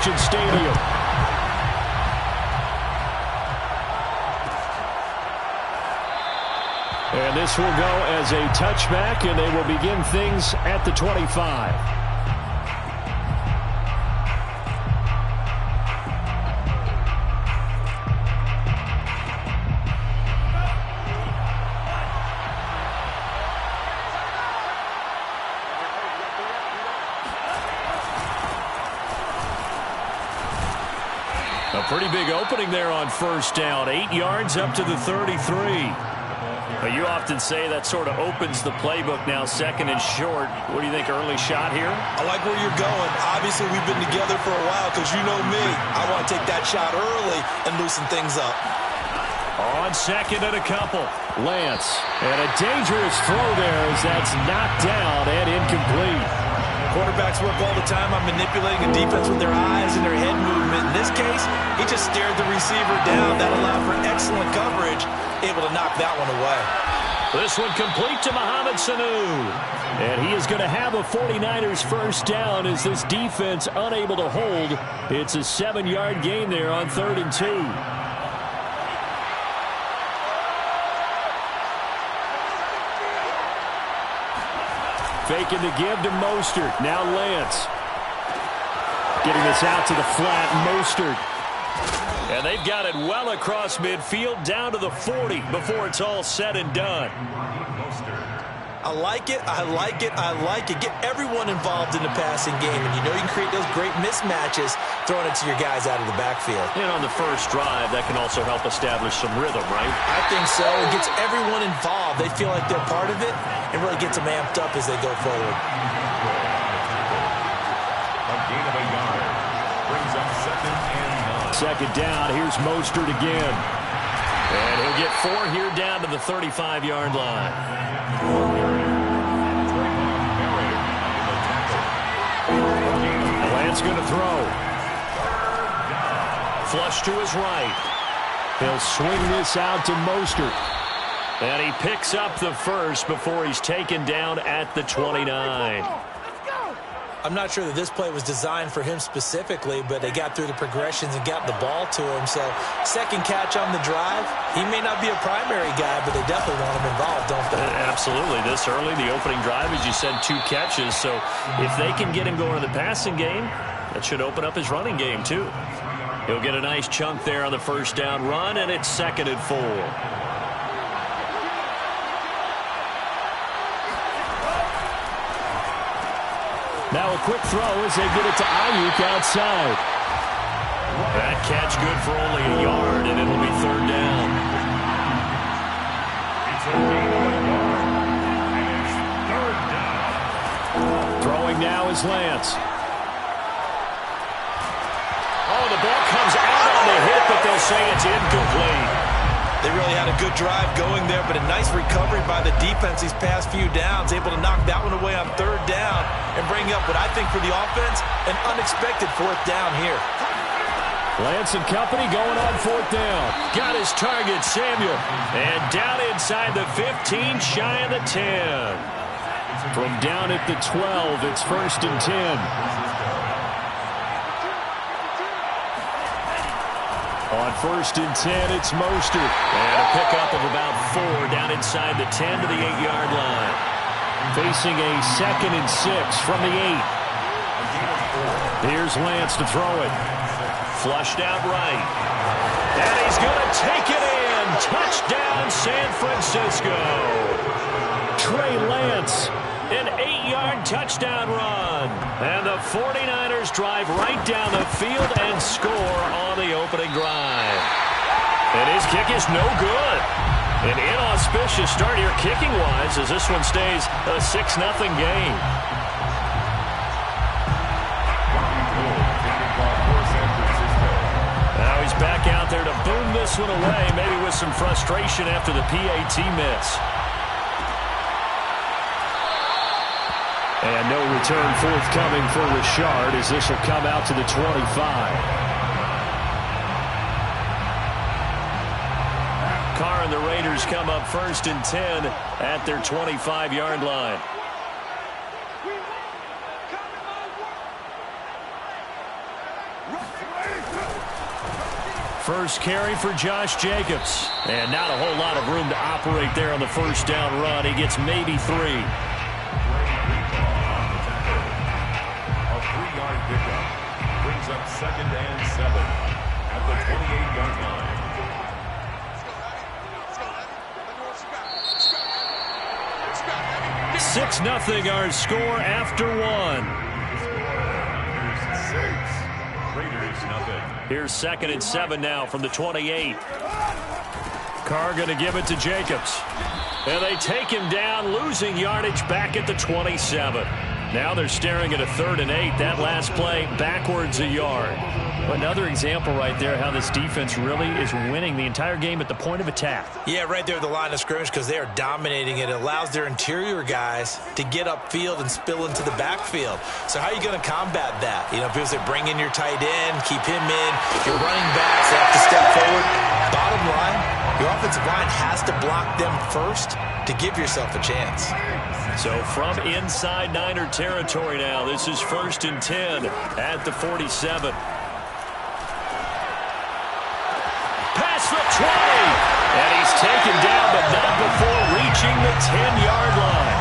Allegiant Stadium. And this will go as a touchback, and they will begin things at the 25. A pretty big opening there on first down. 8 yards up to the 33. But you often say that sort of opens the playbook now, second and short. What do you think, early shot here? I like where you're going. Obviously, we've been together for a while because you know me. I want to take that shot early and loosen things up. On second and a couple. Lance. And a dangerous throw there as that's knocked down and incomplete. Quarterbacks work all the time on manipulating a defense with their eyes and their head movement. In this case, he just stared the receiver down. That allowed for excellent coverage, able to knock that one away. This one complete to Mohamed Sanu. And he is going to have a 49ers first down as this defense unable to hold. It's a 7-yard gain there on 3rd and 2. Faking the give to Mostert. Now Lance. Getting this out to the flat. Mostert. And they've got it well across midfield down to the 40 before it's all said and done. I like it. I like it. I like it. Get everyone involved in the passing game. And you know you can create those great mismatches throwing it to your guys out of the backfield. And on the first drive, that can also help establish some rhythm, right? I think so. It gets everyone involved. They feel like they're part of it and really gets them amped up as they go forward. A gain of a yard brings up 2nd and 9. Second down. Here's Mostert again. And he'll get 4 here down to the 35-yard line. Lance going to throw. Flush to his right. He'll swing this out to Mostert. And he picks up the first before he's taken down at the 29. I'm not sure that this play was designed for him specifically, but they got through the progressions and got the ball to him. So, second catch on the drive. He may not be a primary guy, but they definitely want him involved, don't they? Absolutely. This early, the opening drive, as you said, 2 catches. So, if they can get him going in the passing game, that should open up his running game, too. He'll get a nice chunk there on the first down run, and it's 2nd and 4. Now a quick throw as they get it to Ayuk outside. That catch good for only a yard, and it'll be 3rd down. It's a gain of a yard, and it's 3rd down. Throwing now is Lance. Oh, the ball comes out on the hit, but they'll say it's incomplete. They really had a good drive going there, but a nice recovery by the defense these past few downs, able to knock that one away on 3rd down and bring up what I think for the offense, an unexpected 4th down here. Lance and company going on 4th down. Got his target, Samuel. And down inside the 15, shy of the 10. From down at the 12, it's 1st and 10. On 1st and 10, it's Mostert. And a pickup of about 4 down inside the 10 to the 8-yard line. Facing a 2nd and 6 from the 8. Here's Lance to throw it. Flushed out right. And he's going to take it in. Touchdown, San Francisco. Trey Lance, an 8-yard touchdown run. And the 49ers drive right down the field and score on the opening drive. And his kick is no good. An inauspicious start here kicking-wise as this one stays a 6-0 game. Now he's back out there to boom this one away, maybe with some frustration after the PAT miss. And no return forthcoming for Richard as this will come out to the 25. Carr and the Raiders come up 1st and 10 at their 25-yard line. first carry for Josh Jacobs. And not a whole lot of room to operate there on the first down run. He gets maybe 3. A 3-yard pickup brings up 2nd and 7 at the 28-yard line. 6-0 our score after 1. Raiders 6, Raiders nothing. Here's 2nd and 7 now from the 28. Carr going to give it to Jacobs. And they take him down, losing yardage back at the 27. Now they're staring at a 3rd and 8. That last play backwards a yard. Another example right there how this defense really is winning the entire game at the point of attack. Yeah, right there at the line of scrimmage because they are dominating it. It allows their interior guys to get upfield and spill into the backfield. So how are you going to combat that? You know, if it was to bring in your tight end, keep him in, your running backs have to step forward. Bottom line, your offensive line has to block them first to give yourself a chance. So from inside Niner territory now, this is 1st and 10 at the 47. Past the 20. And he's taken down, but not before reaching the 10-yard line.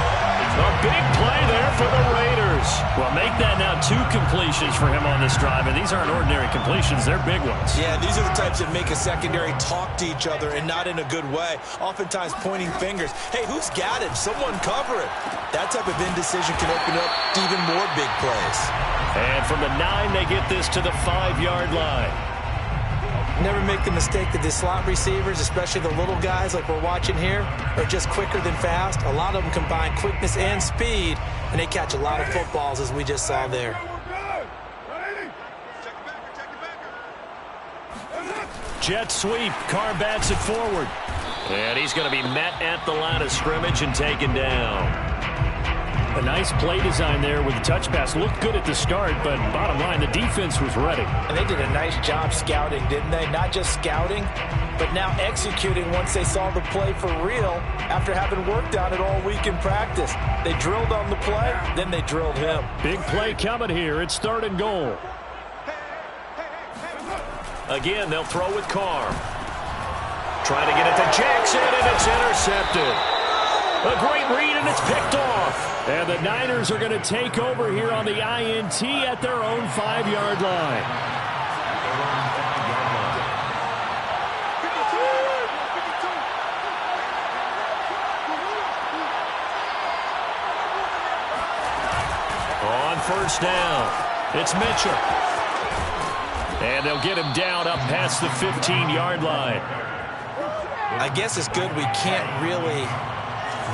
A big play there for the Raiders. Well, make that now 2 completions for him on this drive, and these aren't ordinary completions. They're big ones. Yeah, these are the types that make a secondary talk to each other and not in a good way. Oftentimes pointing fingers. Hey, who's got him? Someone cover it. That type of indecision can open up to even more big plays. And from the 9, they get this to the 5-yard line. Never make the mistake that the slot receivers, especially the little guys like we're watching here, are just quicker than fast. A lot of them combine quickness and speed, and they catch a lot of footballs, as we just saw there. Jet sweep. Carr bats it forward. And he's going to be met at the line of scrimmage and taken down. A nice play design there with the touch pass. Looked good at the start, but bottom line, the defense was ready. And they did a nice job scouting, didn't they? Not just scouting, but now executing once they saw the play for real after having worked on it all week in practice. They drilled on the play, then they drilled him. Big play coming here. It's 3rd and goal. Again, they'll throw with Carr. Trying to get it to Jackson, and it's intercepted. A great read, and it's picked off. And the Niners are going to take over here on the INT at their own 5-yard line. On 1st down, it's Mitchell. And they'll get him down up past the 15-yard line. I guess it's good we can't really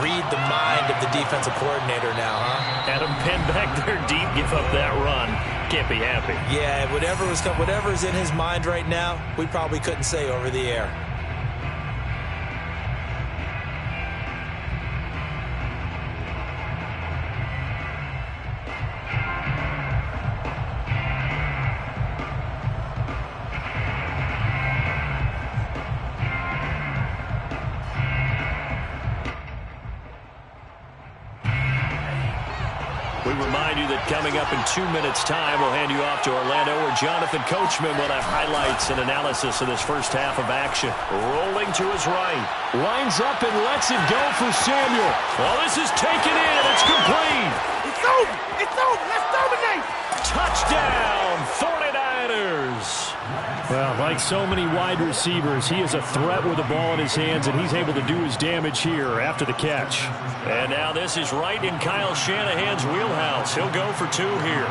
read the mind of the defensive coordinator now, huh? Had him pinned back there deep, give up that run. Can't be happy. Yeah, whatever's in his mind right now, we probably couldn't say over the air. We remind you that coming up in 2 minutes' time, we'll hand you off to Orlando, where Jonathan Coachman will have highlights and analysis of this first half of action. Rolling to his right. Lines up and lets it go for Samuel. Well, this is taken in. It's complete. It's over. It's over. Let's dominate. Touchdown, 49ers. Well, like so many wide receivers, he is a threat with the ball in his hands, and he's able to do his damage here after the catch. And now this is right in Kyle Shanahan's wheelhouse. He'll go for 2 here.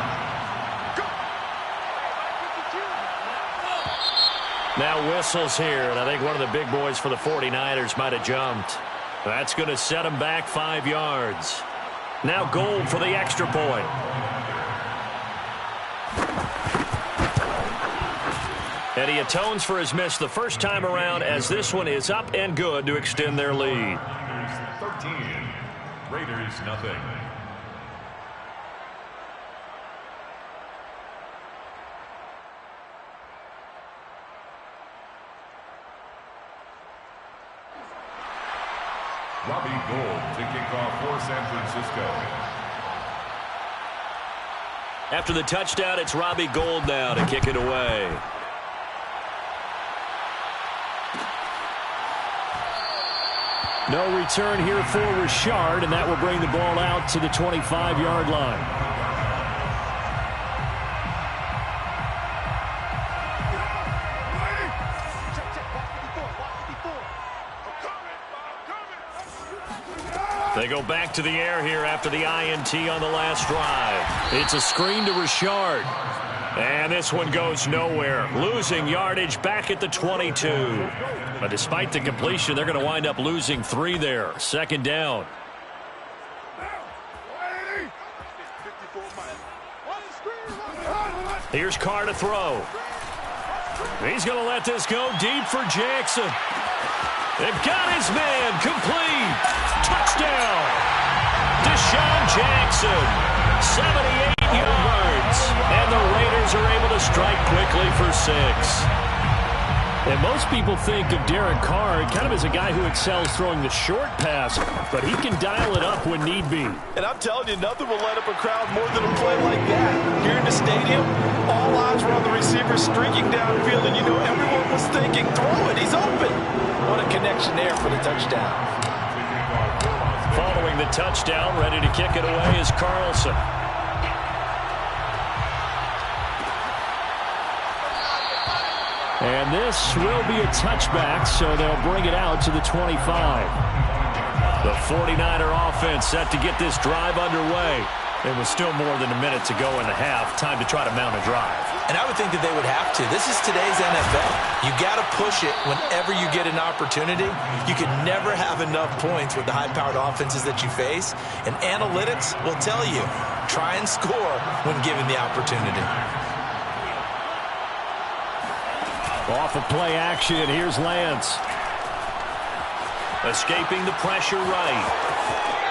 Now whistles here, and I think one of the big boys for the 49ers might have jumped. That's going to set him back 5 yards. Now Gold for the extra point. And he atones for his miss the first time around, as this one is up and good to extend their lead. 13, Raiders nothing. Robbie Gould to kick off for San Francisco. After the touchdown, it's Robbie Gould now to kick it away. No return here for Richard, and that will bring the ball out to the 25-yard line. They go back to the air here after the INT on the last drive. It's a screen to Richard. And this one goes nowhere. Losing yardage back at the 22. But despite the completion, they're going to wind up losing 3 there. Second down. Here's Carr to throw. He's going to let this go deep for Jackson. They've got his man complete. Touchdown. Deshaun Jackson. 78 yards. And the Raiders are able to strike quickly for 6. And most people think of Derek Carr kind of as a guy who excels throwing the short pass, but he can dial it up when need be. And I'm telling you, nothing will light up a crowd more than a play like that. Here in the stadium, all eyes were on the receiver streaking downfield, and you know everyone was thinking, throw it, he's open. What a connection there for the touchdown. Following the touchdown, ready to kick it away is Carlson. And this will be a touchback, so they'll bring it out to the 25. The 49er offense set to get this drive underway. There was still more than a minute to go in the half. Time to try to mount a drive. And I would think that they would have to. This is today's NFL. You got to push it whenever you get an opportunity. You can never have enough points with the high-powered offenses that you face. And analytics will tell you, try and score when given the opportunity. Off of play action, here's Lance. Escaping the pressure right.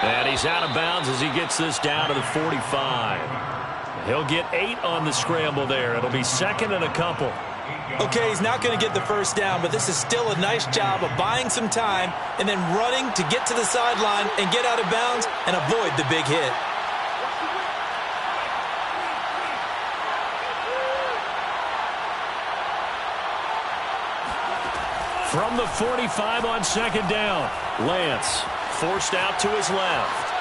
And he's out of bounds as he gets this down to the 45. He'll get 8 on the scramble there. It'll be second and a couple. Okay, he's not going to get the first down, but this is still a nice job of buying some time and then running to get to the sideline and get out of bounds and avoid the big hit. From the 45 on second down, Lance forced out to his left.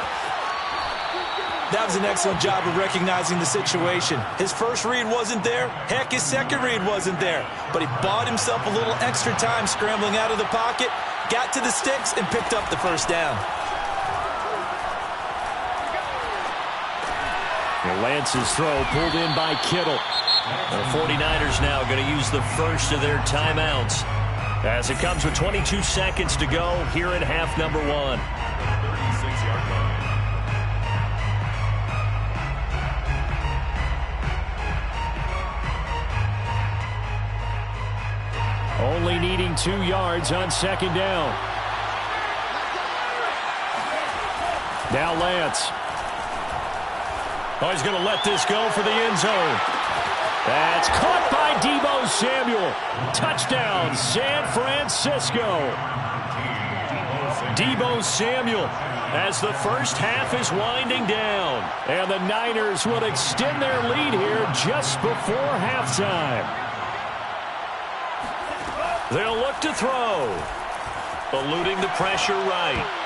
That was an excellent job of recognizing the situation. His first read wasn't there. Heck, his second read wasn't there. But he bought himself a little extra time scrambling out of the pocket, got to the sticks, and picked up the first down. And Lance's throw pulled in by Kittle. The 49ers now going to use the first of their timeouts, as it comes with 22 seconds to go here in half number 1. 36-yard line. Only needing 2 yards on second down. Now Lance. Oh, he's going to let this go for the end zone. That's caught by Deebo Samuel. Touchdown, San Francisco. Deebo Samuel as the first half is winding down. And the Niners will extend their lead here just before halftime. They'll look to throw. Eluding the pressure right.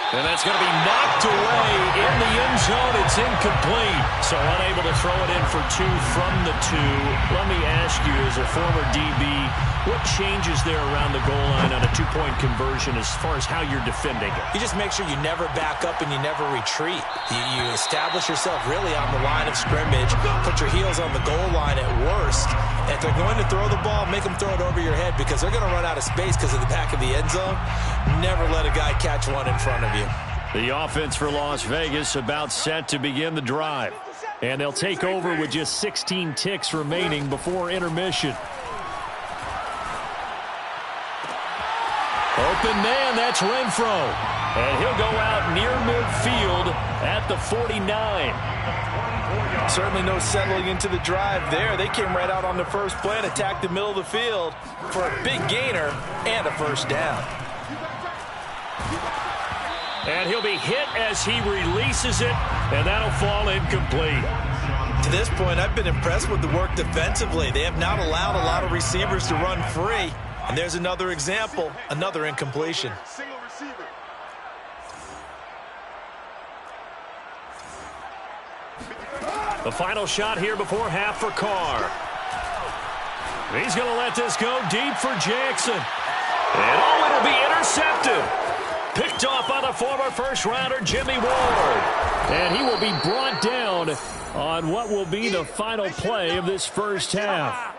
And that's going to be knocked away in the end zone. It's incomplete. So unable to throw it in for 2 from the 2. Let me ask you, as a former DB, what changes there around the goal line on a 2-point conversion as far as how you're defending it? You just make sure you never back up and you never retreat. You establish yourself really on the line of scrimmage. Put your heels on the goal line at worst. And if they're going to throw the ball, make them throw it over your head, because they're going to run out of space because of the back of the end zone. Never let a guy catch one in front of you. The offense for Las Vegas about set to begin the drive. And they'll take over with just 16 ticks remaining before intermission. Open man, that's Renfro. And he'll go out near midfield at the 49. Certainly no settling into the drive there. They came right out on the first play and attacked the middle of the field for a big gainer and a first down. And he'll be hit as he releases it, and that'll fall incomplete. To this point, I've been impressed with the work defensively. They have not allowed a lot of receivers to run free. And there's another example, another incompletion. The final shot here before half for Carr. He's going to let this go deep for Jackson. And it'll be intercepted. Picked off by the former first-rounder Jimmy Ward. And he will be brought down on what will be the final play of this first half.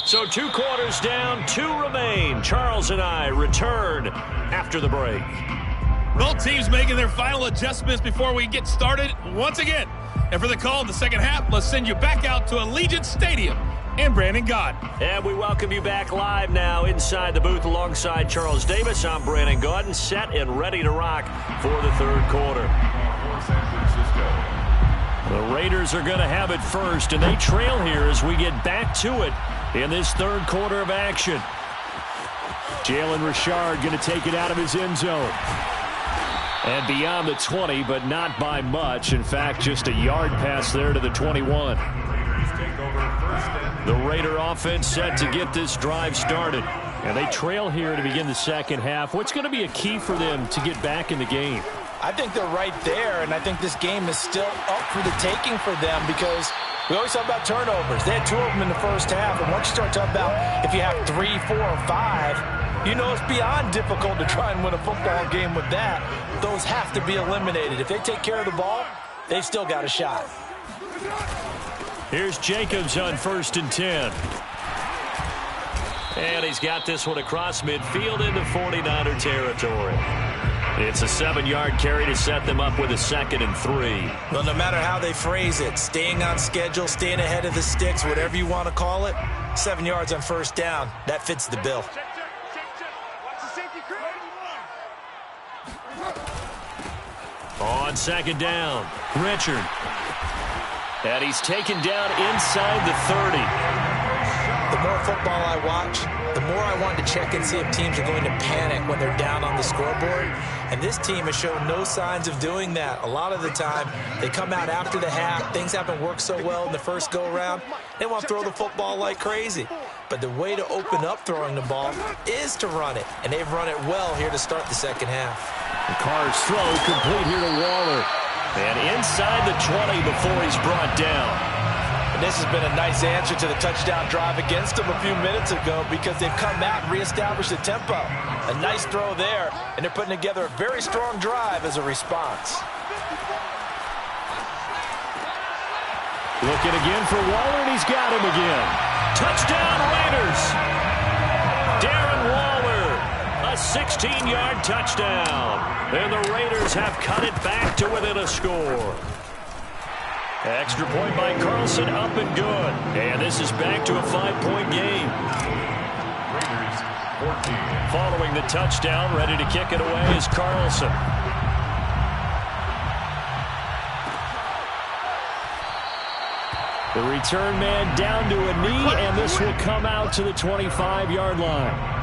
So 2 quarters down, 2 remain. Charles and I return after the break. Both teams making their final adjustments before we get started once again. And for the call in the second half, let's send you back out to Allegiant Stadium and Brandon Gaudin. And we welcome you back live now inside the booth alongside Charles Davis. I'm Brandon Gaudin, set and ready to rock for the third quarter. The Raiders are going to have it first, and they trail here as we get back to it in this third quarter of action. Jalen Richard going to take it out of his end zone. And beyond the 20, but not by much. In fact, just a yard pass there to the 21. The Raider offense set to get this drive started. And they trail here to begin the second half. What's going to be a key for them to get back in the game? I think they're right there, and I think this game is still up for the taking for them because we always talk about turnovers. They had 2 of them in the first half, and once you start talking about if you have 3, 4, or 5, you know it's beyond difficult to try and win a football game with that. Those have to be eliminated. If they take care of the ball, they've still got a shot. Here's Jacobs on 1st and 10. And he's got this one across midfield into 49er territory. It's a 7-yard carry to set them up with a 2nd and 3. Well, no matter how they phrase it, staying on schedule, staying ahead of the sticks, whatever you want to call it, 7 yards on 1st down, that fits the bill. On 2nd down, Richard. And he's taken down inside the 30. The more football I watch, the more I want to check and see if teams are going to panic when they're down on the scoreboard. And this team has shown no signs of doing that. A lot of the time, they come out after the half. Things haven't worked so well in the first go-around. They want to throw the football like crazy. But the way to open up throwing the ball is to run it. And they've run it well here to start the second half. The Carr's throw complete here to Waller. And inside the 20 before he's brought down. And this has been a nice answer to the touchdown drive against them a few minutes ago because they've come out and reestablished the tempo. A nice throw there, and they're putting together a very strong drive as a response. Looking again for Waller, and he's got him again. Touchdown Raiders! Darren Waller, a 16-yard touchdown. And the Raiders have cut it back to within a score. Extra point by Carlson, up and good. And this is back to a 5-point game. Raiders 14. Following the touchdown, ready to kick it away is Carlson. The return man down to a knee, and this will come out to the 25-yard line.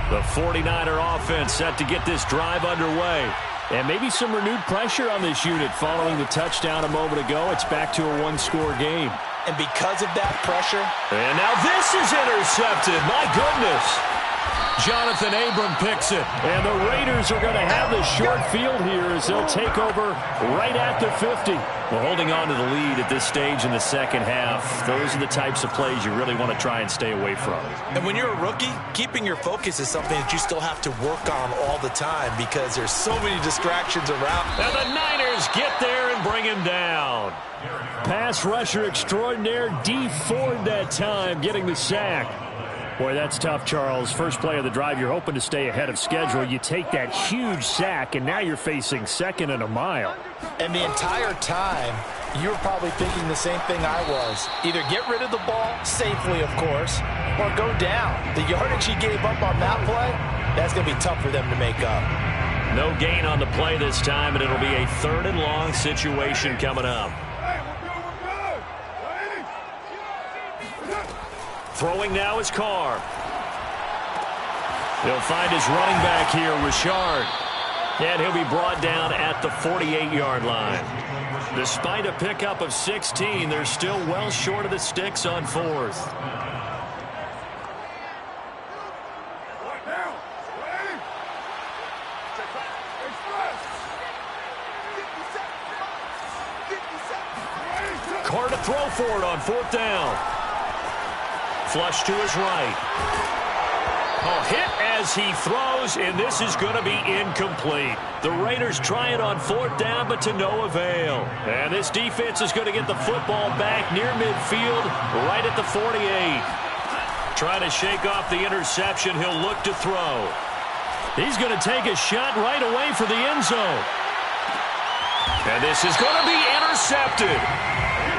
The 49er offense set to get this drive underway. And maybe some renewed pressure on this unit following the touchdown a moment ago. It's back to a 1-score game. And because of that pressure. And now this is intercepted. My goodness. Jonathan Abram picks it. And the Raiders are going to have the short field here as they'll take over right at the 50. Well, holding on to the lead at this stage in the second half, those are the types of plays you really want to try and stay away from. And when you're a rookie, keeping your focus is something that you still have to work on all the time because there's so many distractions around. And the Niners get there and bring him down. Pass rusher extraordinaire, D. Ford that time, getting the sack. Boy, that's tough, Charles. First play of the drive, you're hoping to stay ahead of schedule. You take that huge sack, and now you're facing 2nd and a mile. And the entire time, you were probably thinking the same thing I was. Either get rid of the ball, safely, of course, or go down. The yardage he gave up on that play, that's going to be tough for them to make up. No gain on the play this time, and it'll be a 3rd and long situation coming up. Throwing now is Carr. He'll find his running back here, Richard. And he'll be brought down at the 48-yard line. Despite a pickup of 16, they're still well short of the sticks on 4th. Carr to throw for it on 4th down. Flush to his right. Oh, hit as he throws, and this is going to be incomplete. The Raiders try it on 4th down, but to no avail. And this defense is going to get the football back near midfield, right at the 48. Trying to shake off the interception. He'll look to throw. He's going to take a shot right away for the end zone. And this is going to be intercepted.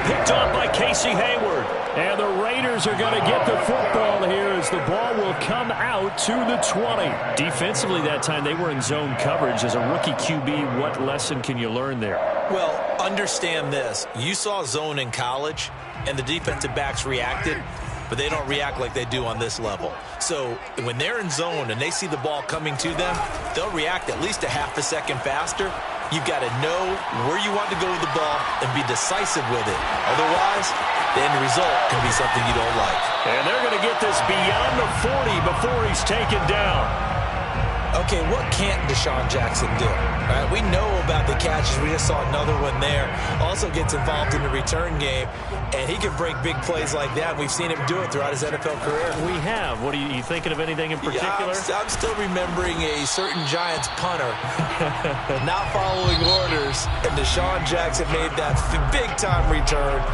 Picked off by Casey Hayward. And the Raiders are going to get the football here as the ball will come out to the 20. Defensively that time, they were in zone coverage. As a rookie QB, what lesson can you learn there? Well, understand this. You saw zone in college, and the defensive backs reacted, but they don't react like they do on this level. So when they're in zone and they see the ball coming to them, they'll react at least a half a second faster. You've got to know where you want to go with the ball and be decisive with it. Otherwise, the end result can be something you don't like. And they're going to get this beyond the 40 before he's taken down. Okay, what can't Deshaun Jackson do? Right, we know about the catches. We just saw another one there. Also gets involved in the return game, and he can break big plays like that. We've seen him do it throughout his NFL career. We have. What are you thinking of anything in particular? Yeah, I'm still remembering a certain Giants punter not following orders, and Deshaun Jackson made that big-time return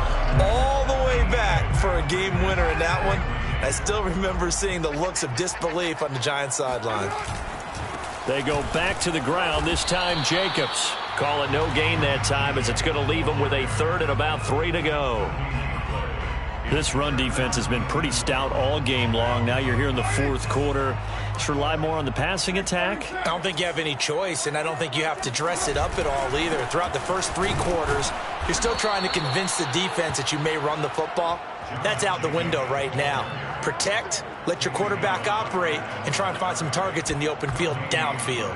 all the way back for a game winner in that one. I still remember seeing the looks of disbelief on the Giants sideline. They go back to the ground, this time Jacobs. Call it no gain that time as it's going to leave them with a 3rd and about 3 to go. This run defense has been pretty stout all game long. Now you're here in the 4th quarter. Just rely more on the passing attack. I don't think you have any choice, and I don't think you have to dress it up at all either. Throughout the first 3 quarters, you're still trying to convince the defense that you may run the football. That's out the window right now. Protect, let your quarterback operate, and try and find some targets in the open field downfield.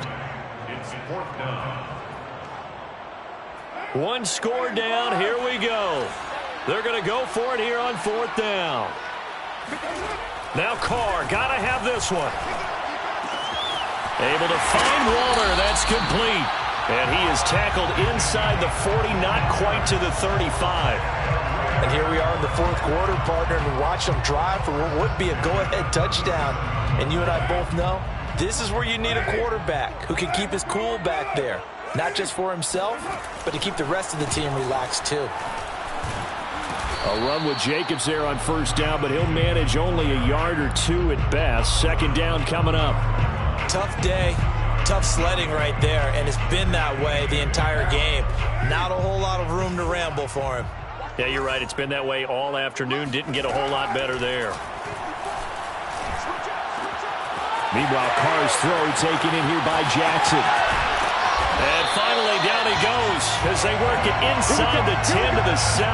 It's 4th down. 1 score down. Here we go. They're going to go for it here on 4th down. Now Carr, got to have this one. Able to find Waller. That's complete. And he is tackled inside the 40, not quite to the 35. And here we are in the 4th quarter, partner, and watch them drive for what would be a go-ahead touchdown. And you and I both know this is where you need a quarterback who can keep his cool back there. Not just for himself, but to keep the rest of the team relaxed too. A run with Jacobs there on 1st down, but he'll manage only a yard or 2 at best. 2nd down coming up. Tough day, tough sledding right there, and it's been that way the entire game. Not a whole lot of room to ramble for him. Yeah, you're right. It's been that way all afternoon. Didn't get a whole lot better there. Meanwhile, Carr's throw taken in here by Jackson. And finally, down he goes as they work it inside the 10 to the 7.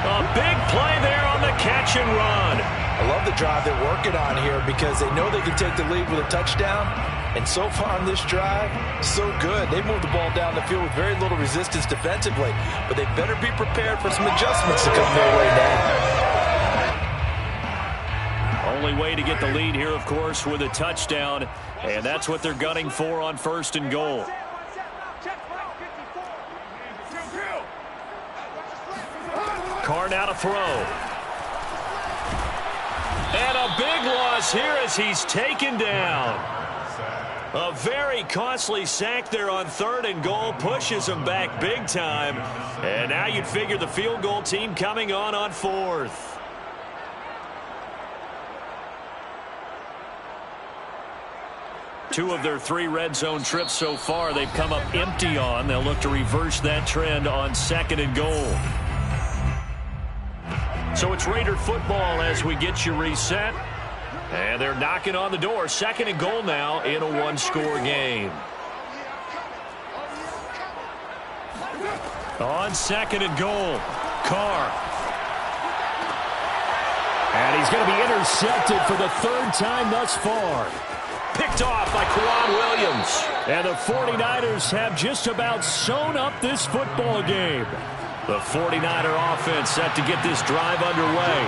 A big play there on the catch and run. I love the drive they're working on here because they know they can take the lead with a touchdown. And so far on this drive, so good. They moved the ball down the field with very little resistance defensively. But they better be prepared for some adjustments to come their way now. Only way to get the lead here, of course, with a touchdown. And that's what they're gunning for on 1st and goal. Carr now to throw. And a big loss here as he's taken down. A very costly sack there on 3rd and goal. Pushes him back big time. And now you'd figure the field goal team coming on 4th. Two of their 3 red zone trips so far, they've come up empty on. They'll look to reverse that trend on 2nd and goal. So it's Raider football as we get you reset. And they're knocking on the door. 2nd and goal now in a 1-score game. On 2nd and goal, Carr. And he's going to be intercepted for the 3rd time thus far. Picked off by Kwan Williams. And the 49ers have just about sewn up this football game. The 49er offense set to get this drive underway.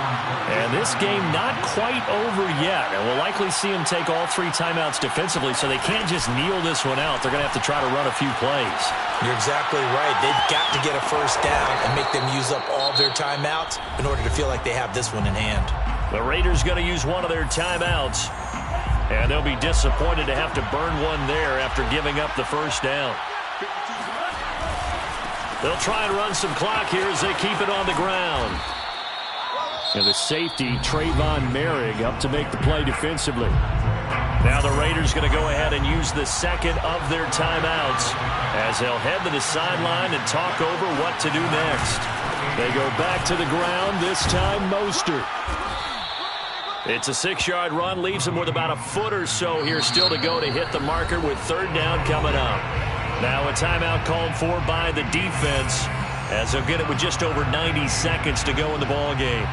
And this game not quite over yet. And we'll likely see them take all 3 timeouts defensively, so they can't just kneel this one out. They're going to have to try to run a few plays. You're exactly right. They've got to get a first down and make them use up all their timeouts in order to feel like they have this one in hand. The Raiders going to use one of their timeouts. And they'll be disappointed to have to burn one there after giving up the first down. They'll try and run some clock here as they keep it on the ground. And the safety, Trayvon Merrick, up to make the play defensively. Now the Raiders going to go ahead and use the second of their timeouts as they'll head to the sideline and talk over what to do next. They go back to the ground, this time Mostert. It's a 6-yard run, leaves him with about a foot or so here still to go to hit the marker with third down coming up. Now a timeout called for by the defense as they'll get it with just over 90 seconds to go in the ball game.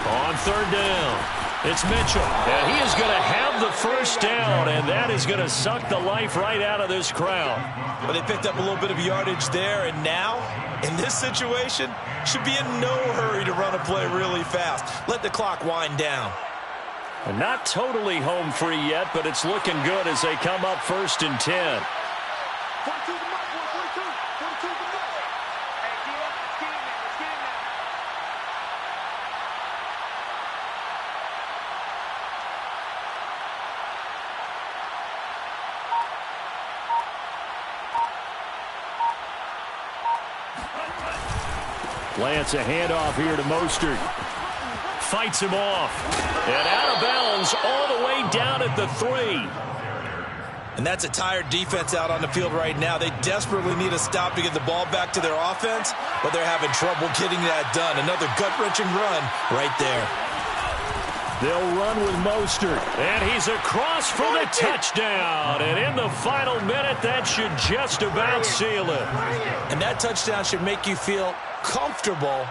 On third down, it's Mitchell. And he is going to have the first down, and that is going to suck the life right out of this crowd. Well, they picked up a little bit of yardage there, and now, in this situation, should be in no hurry to run a play really fast. Let the clock wind down. And not totally home free yet, but it's looking good as they come up 1st and 10. Lance a handoff here to Mostert. Fights him off. And out of bounds all the way down at the 3. And that's a tired defense out on the field right now. They desperately need a stop to get the ball back to their offense, but they're having trouble getting that done. Another gut-wrenching run right there. They'll run with Mostert. And he's across for the touchdown. And in the final minute, that should just about seal it. And that touchdown should make you feel comfortable,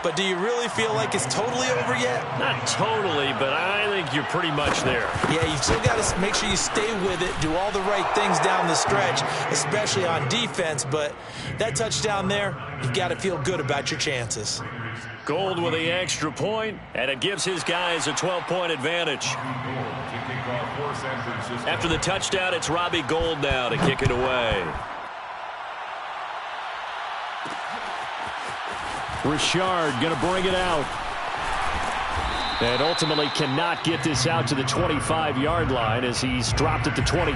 but do you really feel like it's totally over yet? Not totally, but I think you're pretty much there. Yeah, you still got to make sure you stay with it, do all the right things down the stretch, especially on defense, but that touchdown there, you've got to feel good about your chances. Gold with the extra point, and it gives his guys a 12-point advantage. After the touchdown, it's Robbie Gould now to kick it away. Richard going to bring it out. And ultimately cannot get this out to the 25-yard line as he's dropped at the 23. At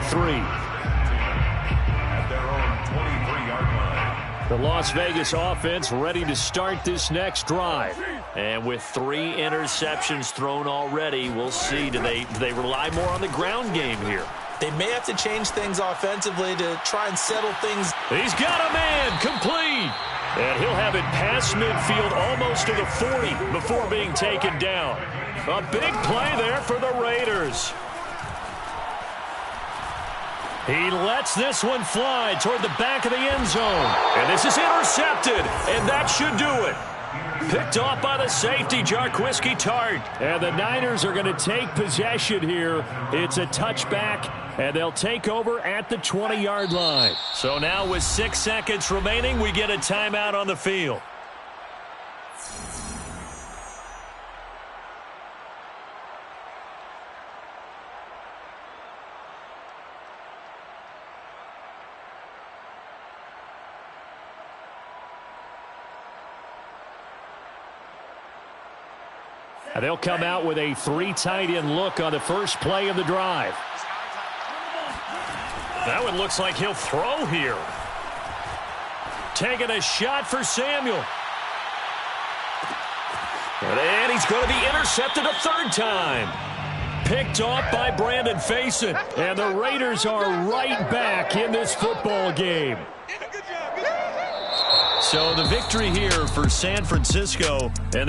their own 23-yard line. The Las Vegas offense ready to start this next drive. And with 3 interceptions thrown already, we'll see. Do they rely more on the ground game here? They may have to change things offensively to try and settle things. He's got a man complete. And he'll have it past midfield almost to the 40 before being taken down. A big play there for the Raiders. He lets this one fly toward the back of the end zone. And this is intercepted, and that should do it. Picked off by the safety, Jarquiski Tart. And the Niners are going to take possession here. It's a touchback, and they'll take over at the 20-yard line. So now with 6 seconds remaining, we get a timeout on the field. And they'll come out with a 3 tight end look on the first play of the drive. That one looks like he'll throw here. Taking a shot for Samuel. And he's going to be intercepted a 3rd time. Picked off by Brandon Faison. And the Raiders are right back in this football game. So the victory here for San Francisco, and they